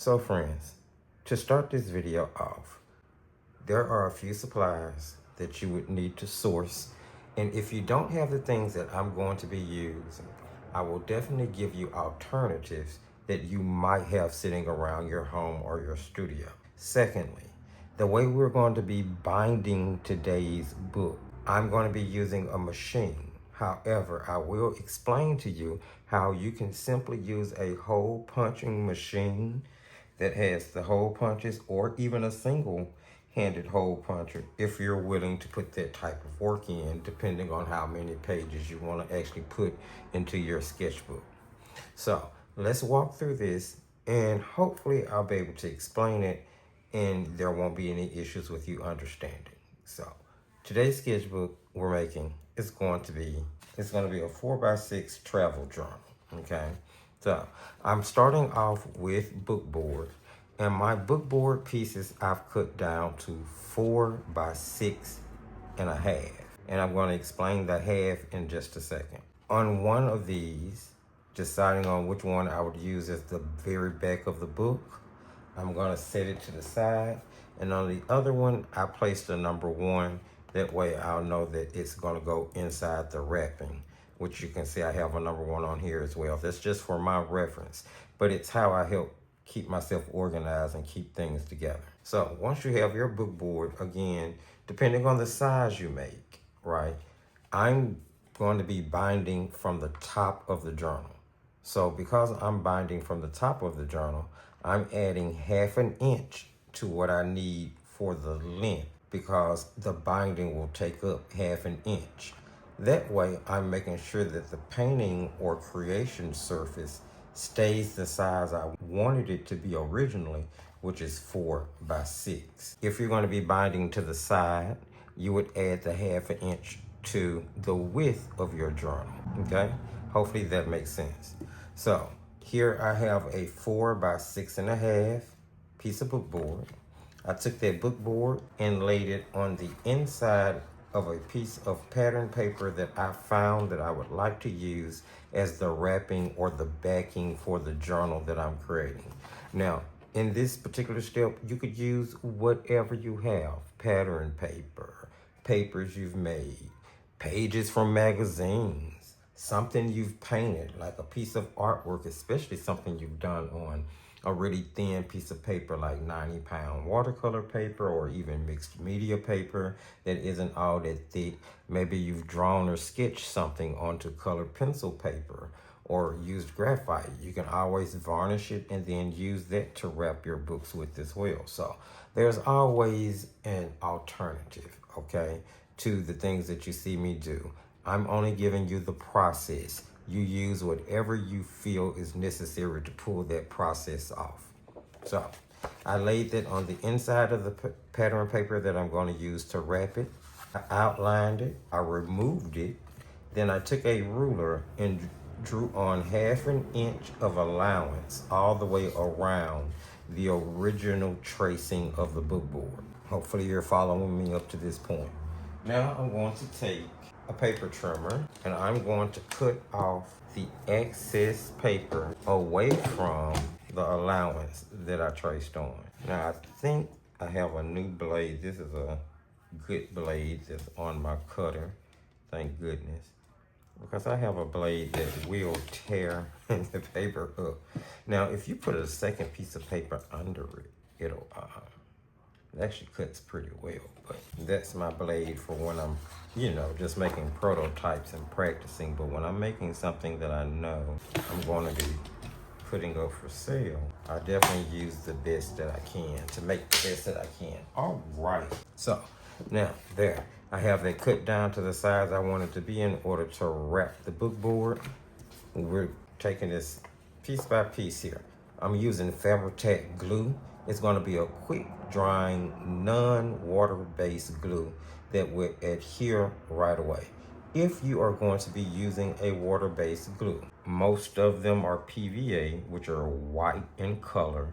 So friends, to start this video off, there are a few supplies that you would need to source. And if you don't have the things that I'm going to be using, I will definitely give you alternatives that you might have sitting around your home or your studio. Secondly, the way we're going to be binding today's book, I'm going to be using a machine. However, I will explain to you how you can simply use a hole punching machine that has the hole punches, or even a single-handed hole puncher if you're willing to put that type of work in, depending on how many pages you want to actually put into your sketchbook. So let's walk through this, and hopefully I'll be able to explain it and there won't be any issues with you understanding. So today's sketchbook we're making is going to be a 4x6 travel journal. Okay, so I'm starting off with book board, and my book board pieces I've cut down to 4x6.5, and I'm going to explain the half in just a second. On one of these, deciding on which one I would use as the very back of the book, I'm going to set it to the side, and on the other one I placed a number 1. That way I'll know that it's going to go inside the wrapping, which you can see I have a number 1 on here as well. That's just for my reference, but it's how I help keep myself organized and keep things together. So once you have your book board, again, depending on the size you make, right, I'm going to be binding from the top of the journal. So because I'm binding from the top of the journal, I'm adding 1/2 inch to what I need for the length, because the binding will take up 1/2 inch. That way, I'm making sure that the painting or creation surface stays the size I wanted it to be originally, which is 4x6. If you're going to be binding to the side, you would add the 1/2 inch to the width of your journal, okay? Hopefully that makes sense. So here I have a 4x6.5 piece of book board. I took that book board and laid it on the inside of a piece of pattern paper that I found that I would like to use as the wrapping or the backing for the journal that I'm creating. Now, in this particular step, you could use whatever you have: pattern paper, papers you've made, pages from magazines, something you've painted, like a piece of artwork, especially something you've done on a really thin piece of paper like 90-pound watercolor paper, or even mixed media paper that isn't all that thick. Maybe you've drawn or sketched something onto colored pencil paper or used graphite. You can always varnish it and then use that to wrap your books with as well. So there's always an alternative, okay, to the things that you see me do. I'm only giving you the process. You use whatever you feel is necessary to pull that process off. So I laid that on the inside of the pattern paper that I'm going to use to wrap it. I outlined it, I removed it, then I took a ruler and drew on 1/2 inch of allowance all the way around the original tracing of the book board. Hopefully you're following me up to this point. Now I'm going to take a paper trimmer, and I'm going to cut off the excess paper away from the allowance that I traced on. Now I think I have a new blade. This is a good blade that's on my cutter, thank goodness, because I have a blade that will tear the paper up. Now if you put a second piece of paper under it, it'll it actually cuts pretty well. But that's my blade for when I'm, just making prototypes and practicing. But when I'm making something that I know I'm going to be putting up for sale, I definitely use the best that I can to make the best that I can. All right. So now there, I have it cut down to the size I want it to be in order to wrap the book board. We're taking this piece by piece here. I'm using Fabri-Tac glue. It's going to be a quick drying, non-water-based glue that will adhere right away. If you are going to be using a water-based glue, most of them are PVA, which are white in color,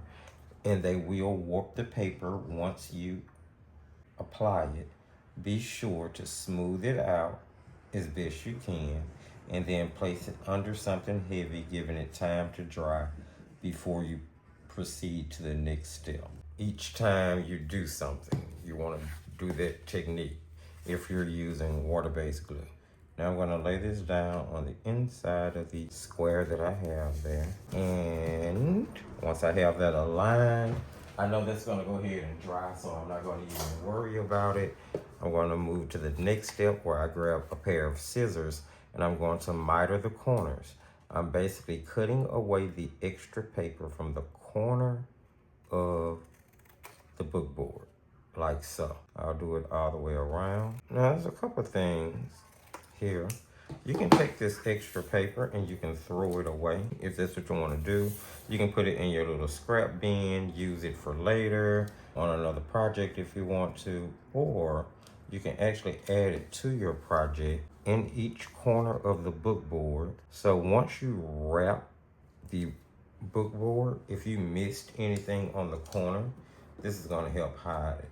and they will warp the paper once you apply it. Be sure to smooth it out as best you can, and then place it under something heavy, giving it time to dry before you proceed to the next step. Each time you do something, you want to do that technique if you're using water-based glue. Now I'm going to lay this down on the inside of the square that I have there. And once I have that aligned, I know that's going to go ahead and dry, so I'm not going to even worry about it. I'm going to move to the next step where I grab a pair of scissors and I'm going to miter the corners. I'm basically cutting away the extra paper from the corner of the book board, like so. I'll do it all the way around. Now there's a couple things here. You can take this extra paper and you can throw it away if that's what you want to do. You can put it in your little scrap bin, use it for later on another project if you want to, or you can actually add it to your project in each corner of the book board. So once you wrap the book board, if you missed anything on the corner, this is going to help hide it.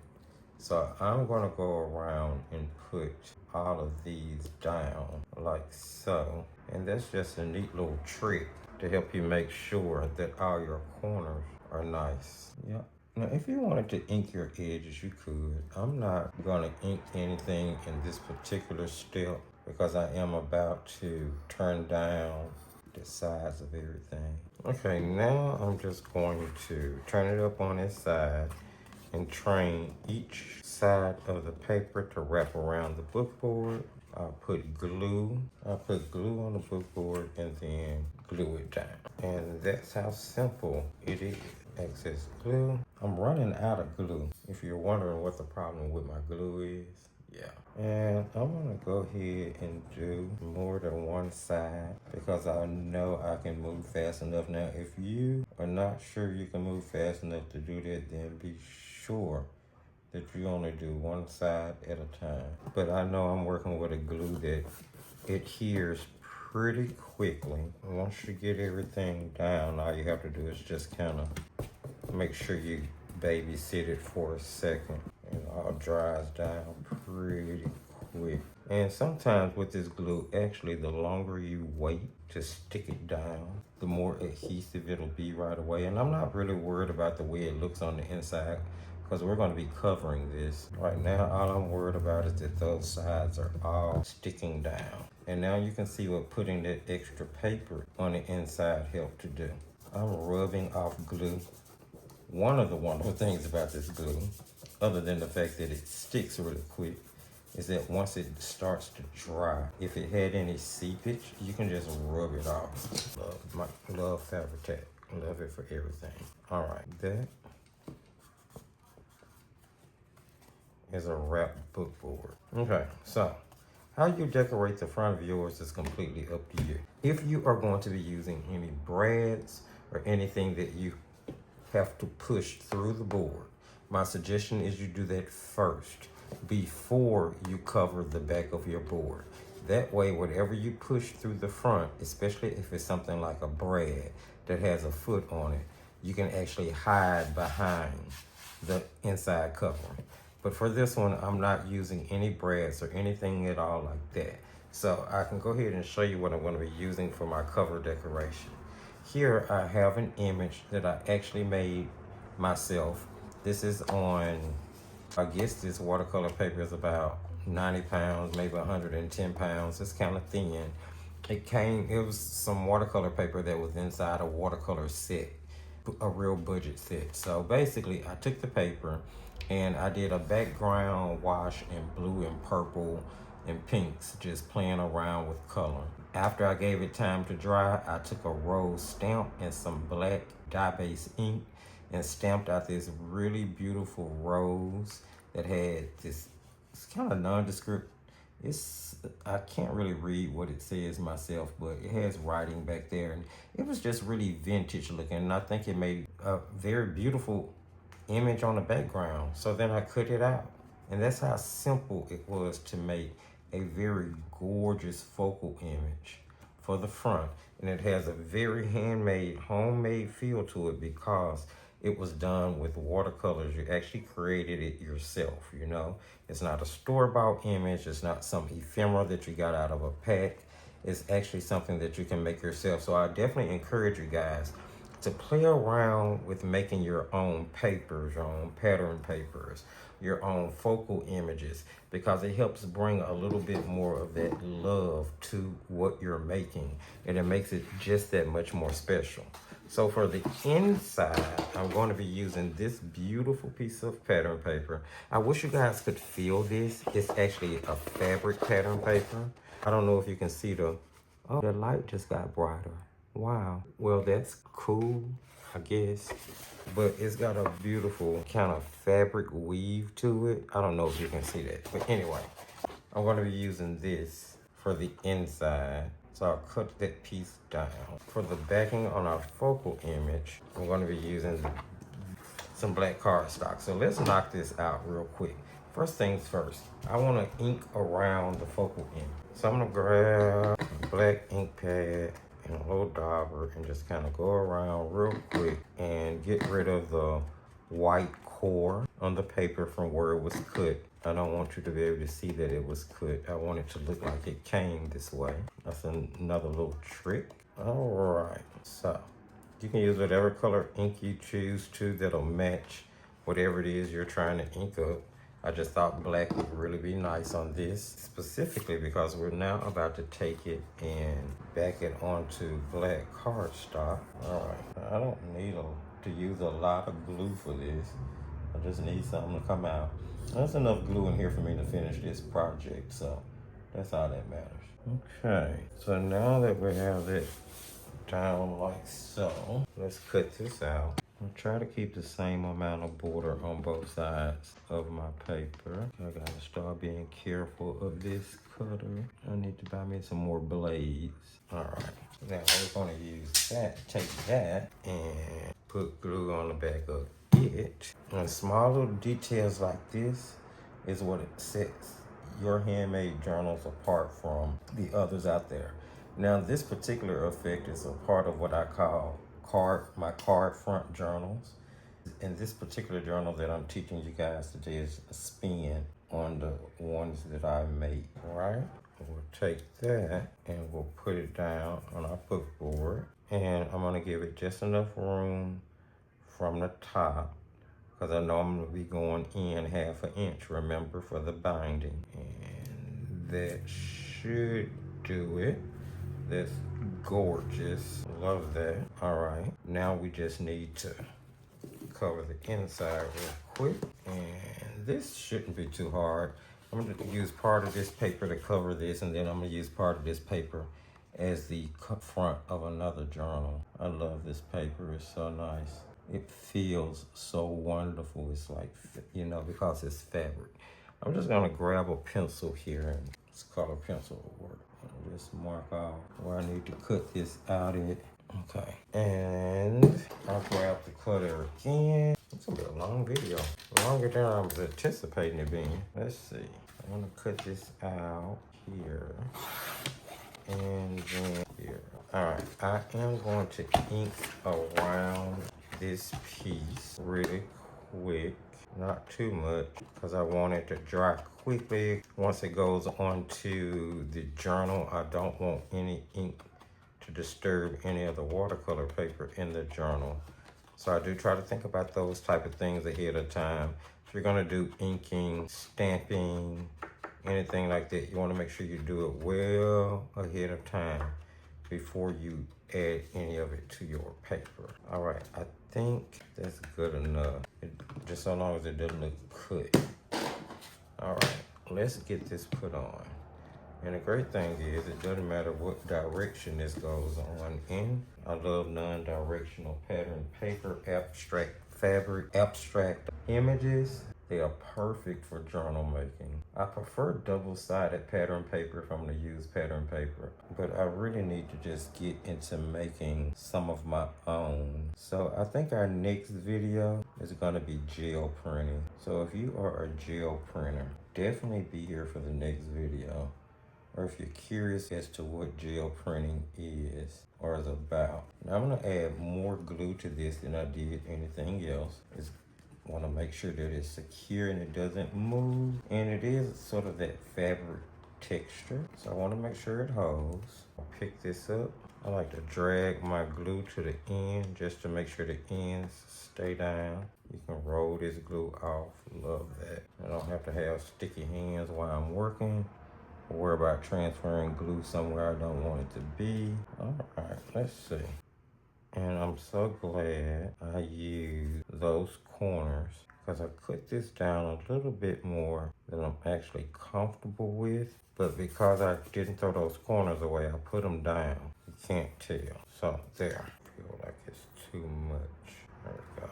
So I'm going to go around and put all of these down like so. And that's just a neat little trick to help you make sure that all your corners are nice. Yep. Now, if you wanted to ink your edges, you could. I'm not going to ink anything in this particular step because I am about to turn down the size of everything. Okay, now I'm just going to turn it up on its side and train each side of the paper to wrap around the book board. I'll put glue on the book board and then glue it down. And that's how simple it is. Excess glue. I'm running out of glue. If you're wondering what the problem with my glue is, yeah. And I'm gonna go ahead and do more than one side because I know I can move fast enough. Now, if you are not sure you can move fast enough to do that, then be sure that you only do one side at a time. But I know I'm working with a glue that adheres pretty quickly. Once you get everything down, all you have to do is just kind of make sure you babysit it for a second. And it all dries down pretty quick. And sometimes with this glue, actually the longer you wait to stick it down, the more adhesive it'll be right away. And I'm not really worried about the way it looks on the inside because we're going to be covering this. Right now, all I'm worried about is that those sides are all sticking down. And now you can see what putting that extra paper on the inside helped to do. I'm rubbing off glue. One of the wonderful things about this glue, other than the fact that it sticks really quick, is that once it starts to dry, if it had any seepage, you can just rub it off. Love Fabri-Tac. Love it for everything. All right, that is a wrapped book board. Okay, so how you decorate the front of yours is completely up to you. If you are going to be using any brads or anything that you have to push through the board, my suggestion is you do that first before you cover the back of your board. That way, whatever you push through the front, especially if it's something like a brad that has a foot on it, you can actually hide behind the inside covering. But for this one, I'm not using any brads or anything at all like that. So I can go ahead and show you what I'm going to be using for my cover decoration. Here I have an image that I actually made myself. This is on, I guess this watercolor paper is about 90 pounds, maybe 110 pounds. It's kind of thin. It was some watercolor paper that was inside a watercolor set, a real budget set. So basically I took the paper and I did a background wash in blue and purple and pinks, just playing around with color. After I gave it time to dry, I took a rose stamp and some black dye-based ink and stamped out this really beautiful rose that had this, it's kind of nondescript. I can't really read what it says myself, but it has writing back there. And it was just really vintage looking. And I think it made a very beautiful image on the background. So then I cut it out. And that's how simple it was to make a very gorgeous focal image for the front. And it has a very handmade, homemade feel to it because it was done with watercolors. You actually created it yourself, you know? It's not a store-bought image. It's not some ephemera that you got out of a pack. It's actually something that you can make yourself. So I definitely encourage you guys to play around with making your own papers, your own pattern papers, your own focal images, because it helps bring a little bit more of that love to what you're making, and it makes it just that much more special. So for the inside, I'm going to be using this beautiful piece of pattern paper. I wish you guys could feel this. It's actually a fabric pattern paper. I don't know if you can see oh, the light just got brighter. Wow. Well, that's cool, I guess. But it's got a beautiful kind of fabric weave to it. I don't know if you can see that. But anyway, I'm going to be using this for the inside. So I'll cut that piece down. For the backing on our focal image, I'm going to be using some black cardstock. So let's knock this out real quick. First things first, I want to ink around the focal image. So I'm going to grab a black ink pad and a little dauber and just kind of go around real quick and get rid of the white core on the paper from where it was cut. I don't want you to be able to see that it was cut. I want it to look like it came this way. That's another little trick. All right, so you can use whatever color ink you choose to that'll match whatever it is you're trying to ink up. I just thought black would really be nice on this, specifically because we're now about to take it and back it onto black cardstock. All right, I don't need to use a lot of glue for this. I just need something to come out. There's enough glue in here for me to finish this project, so that's all that matters. Okay, so now that we have it down like so, let's cut this out. I'll try to keep the same amount of border on both sides of my paper. I gotta start being careful of this cutter. I need to buy me some more blades. All right, now we're gonna use that, take that, and put glue on the back of it. And small little details like this is what it sets your handmade journals apart from the others out there. Now, this particular effect is a part of what I call my card front journals. And this particular journal that I'm teaching you guys today is a spin on the ones that I made, right? We'll take that and we'll put it down on our book board. And I'm gonna give it just enough room from the top, because I know I'm gonna be going in 1/2 inch, remember, for the binding. And that should do it. That's gorgeous. Love that. All right, now we just need to cover the inside real quick. And this shouldn't be too hard. I'm gonna use part of this paper to cover this, and then I'm gonna use part of this paper as the front of another journal. I love this paper, it's so nice. It feels so wonderful. It's like, you know, because it's fabric. I'm just gonna grab a pencil here, and this color pencil will work. Just mark out where I need to cut this out at. Okay, and I'll grab the cutter again. It's gonna be a long video, longer than I was anticipating it being. Let's see, I'm gonna cut this out here, and then here. All right, I am going to ink around this piece really quick. Not too much, because I want it to dry quickly. Once it goes onto the journal, I don't want any ink to disturb any of the watercolor paper in the journal. So I do try to think about those type of things ahead of time. If you're gonna do inking, stamping, anything like that, you wanna make sure you do it well ahead of time before you add any of it to your paper. All right, I think that's good enough. Just so long as it doesn't look cut. All right, let's get this put on. And the great thing is, it doesn't matter what direction this goes on in. I love non-directional pattern paper, abstract fabric, abstract images. They are perfect for journal making. I prefer double-sided pattern paper if I'm gonna use pattern paper, but I really need to just get into making some of my own. So I think our next video is gonna be gel printing. So if you are a gel printer, definitely be here for the next video. Or if you're curious as to what gel printing is or is about. Now I'm gonna add more glue to this than I did anything else. I want to make sure that it's secure and it doesn't move, and it is sort of that fabric texture, so I want to make sure it holds. I'll pick this up. I like to drag my glue to the end just to make sure the ends stay down. You can roll this glue off. Love that. I don't have to have sticky hands while I'm working. Or worry about transferring glue somewhere I don't want it to be. All right, let's see. And I'm so glad I used those corners because I cut this down a little bit more than I'm actually comfortable with. But because I didn't throw those corners away, I put them down. You can't tell. So there. I feel like it's too much. There we go.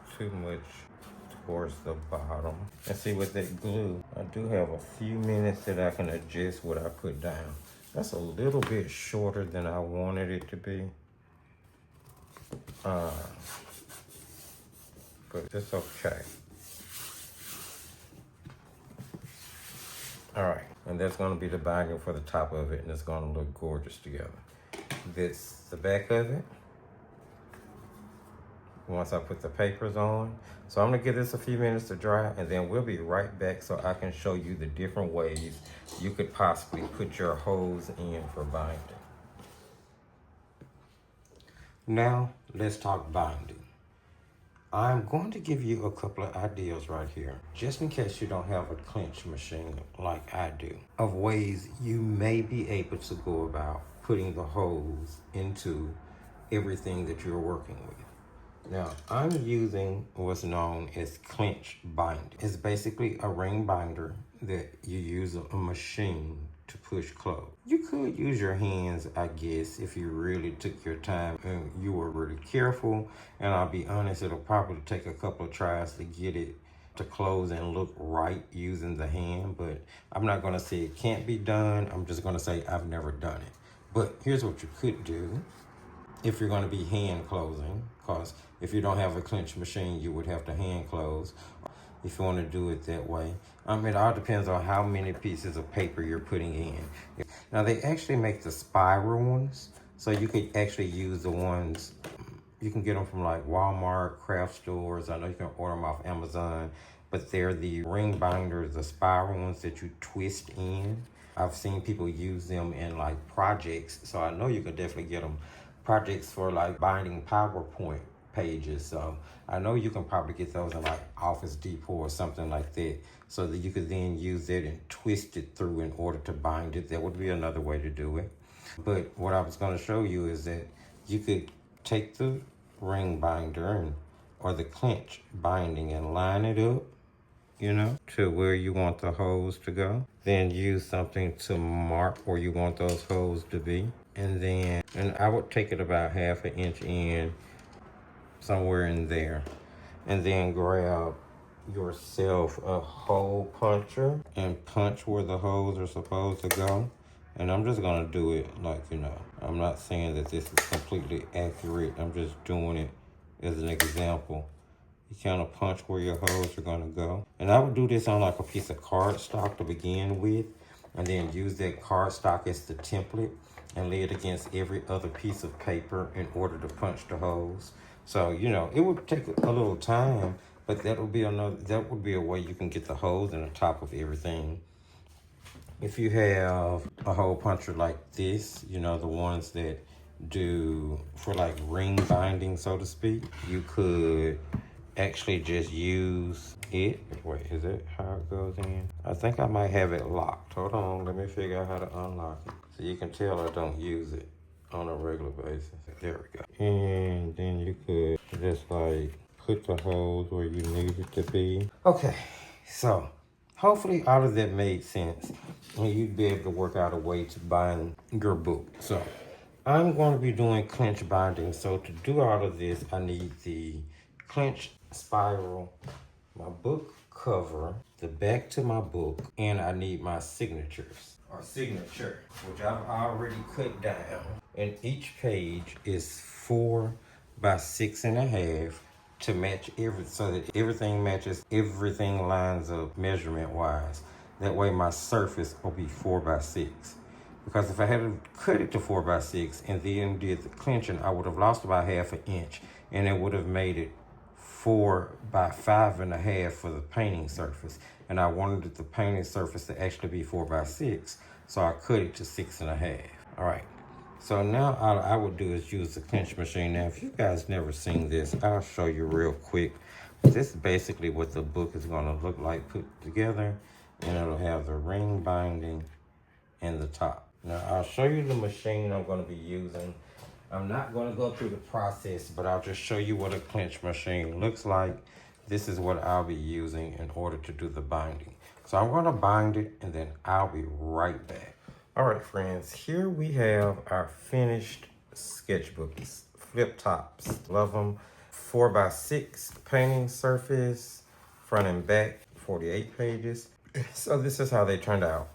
It's too much towards the bottom. And see, with that glue, I do have a few minutes that I can adjust what I put down. That's a little bit shorter than I wanted it to be. But it's okay. All right, and that's gonna be the binding for the top of it, and it's gonna look gorgeous together. This the back of it. Once I put the papers on. So I'm gonna give this a few minutes to dry, and then we'll be right back so I can show you the different ways you could possibly put your hose in for binding. Now, let's talk binding. I'm going to give you a couple of ideas right here, just in case you don't have a Clinch machine like I do, of ways you may be able to go about putting the hose into everything that you're working with. Now, I'm using what's known as Clinch binding. It's basically a ring binder that you use a machine to push close. You could use your hands, I guess, if you really took your time and you were really careful. And I'll be honest, it'll probably take a couple of tries to get it to close and look right using the hand. But I'm not gonna say it can't be done. I'm just gonna say I've never done it. But here's what you could do if you're gonna be hand closing, because if you don't have a Clinch machine, you would have to hand close. If you want to do it that way. It all depends on how many pieces of paper you're putting in. Now, they actually make the spiral ones, so you could actually use the ones, you can get them from like Walmart, craft stores. I know you can order them off Amazon, but they're the ring binders, the spiral ones that you twist in. I've seen people use them in like projects, so I know you could definitely get them. Projects for like binding PowerPoint pages. So I know you can probably get those in like Office Depot or something like that, so that you could then use it and twist it through in order to bind it. That would be another way to do it. But what I was going to show you is that you could take the ring binder or the Clinch binding and line it up, to where you want the hose to go. Then use something to mark where you want those holes to be. And I would take it about 1/2 inch in, somewhere in there, and then grab yourself a hole puncher and punch where the holes are supposed to go. And I'm just gonna do it like, I'm not saying that this is completely accurate. I'm just doing it as an example. You kind of punch where your holes are gonna go. And I would do this on like a piece of cardstock to begin with, and then use that cardstock as the template and lay it against every other piece of paper in order to punch the holes. So, it would take a little time, but that would be a way you can get the holes in the top of everything. If you have a hole puncher like this, the ones that do for like ring binding, so to speak, you could actually just use it. Wait, is that how it goes in? I think I might have it locked. Hold on, let me figure out how to unlock it. So you can tell I don't use it on a regular basis. There we go. And then you could just like put the holes where you need it to be. Okay, so hopefully all of that made sense, and you'd be able to work out a way to bind your book. So I'm going to be doing Clinch binding. So to do all of this, I need the Clinch spiral, my book cover, the back to my book, and I need my signatures, which I've already cut down. And each page is 4 by 6.5 to match so that everything matches, everything lines up measurement wise. That way my surface will be 4 by 6. Because if I had cut it to 4 by 6 and then did the clinching, I would have lost about 1/2 inch, and it would have made it 4 by 5.5 for the painting surface. And I wanted the painting surface to actually be 4 by 6, so I cut it to 6.5. All right. So now all I would do is use the Clinch machine. Now, if you guys never seen this, I'll show you real quick. This is basically what the book is gonna look like put together, and it'll have the ring binding in the top. Now, I'll show you the machine I'm gonna be using. I'm not gonna go through the process, but I'll just show you what a Clinch machine looks like. This is what I'll be using in order to do the binding. So I'm gonna bind it, and then I'll be right back. All right, friends, here we have our finished sketchbooks, flip tops, love them. 4x6 painting surface, front and back, 48 pages. So this is how they turned out.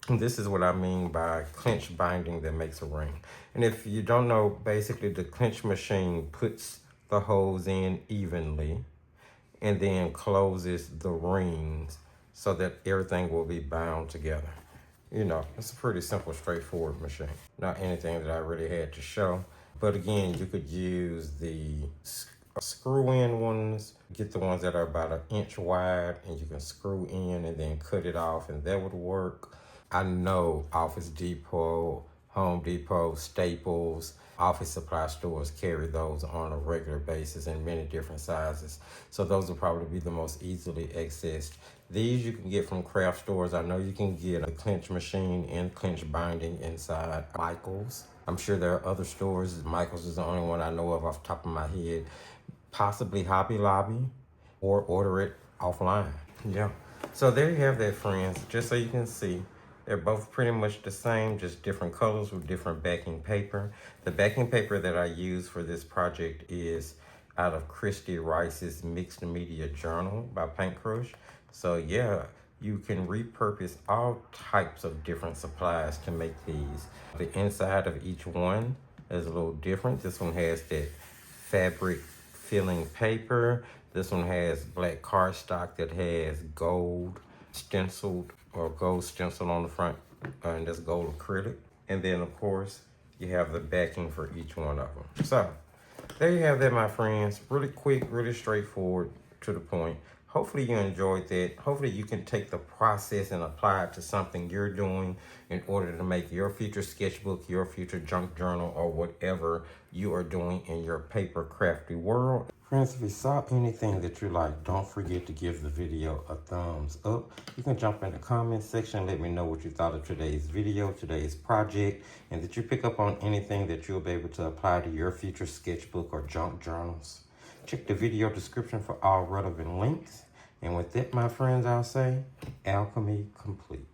And this is what I mean by Clinch binding that makes a ring. And if you don't know, basically the Clinch machine puts the holes in evenly and then closes the rings so that everything will be bound together. You know, it's a pretty simple, straightforward machine. Not anything that I really had to show. But again, you could use the screw-in ones, get the ones that are about 1 inch wide, and you can screw in and then cut it off, and that would work. I know Office Depot, Home Depot, Staples, office supply stores carry those on a regular basis in many different sizes. So those will probably be the most easily accessed. These you can get from craft stores. I know you can get a Clinch machine and Clinch binding inside Michael's. I'm sure there are other stores. Michael's is the only one I know of off the top of my head. Possibly Hobby Lobby, or order it offline. Yeah. So there you have that, friends. Just so you can see, they're both pretty much the same, just different colors with different backing paper. The backing paper that I use for this project is out of Christy Rice's Mixed Media Journal by Paint Crush. So yeah, you can repurpose all types of different supplies to make these. The inside of each one is a little different. This one has that fabric filling paper. This one has black cardstock that has gold stenciled or gold stencil on the front, and that's gold acrylic. And then of course, you have the backing for each one of them. So there you have that, my friends. Really quick, really straightforward, to the point. Hopefully you enjoyed that. Hopefully you can take the process and apply it to something you're doing in order to make your future sketchbook, your future junk journal, or whatever you are doing in your paper crafty world. Friends, if you saw anything that you like, don't forget to give the video a thumbs up. You can jump in the comments section and let me know what you thought of today's video, today's project, and that you pick up on anything that you'll be able to apply to your future sketchbook or junk journals. Check the video description for all relevant links. And with that, my friends, I'll say, alchemy complete.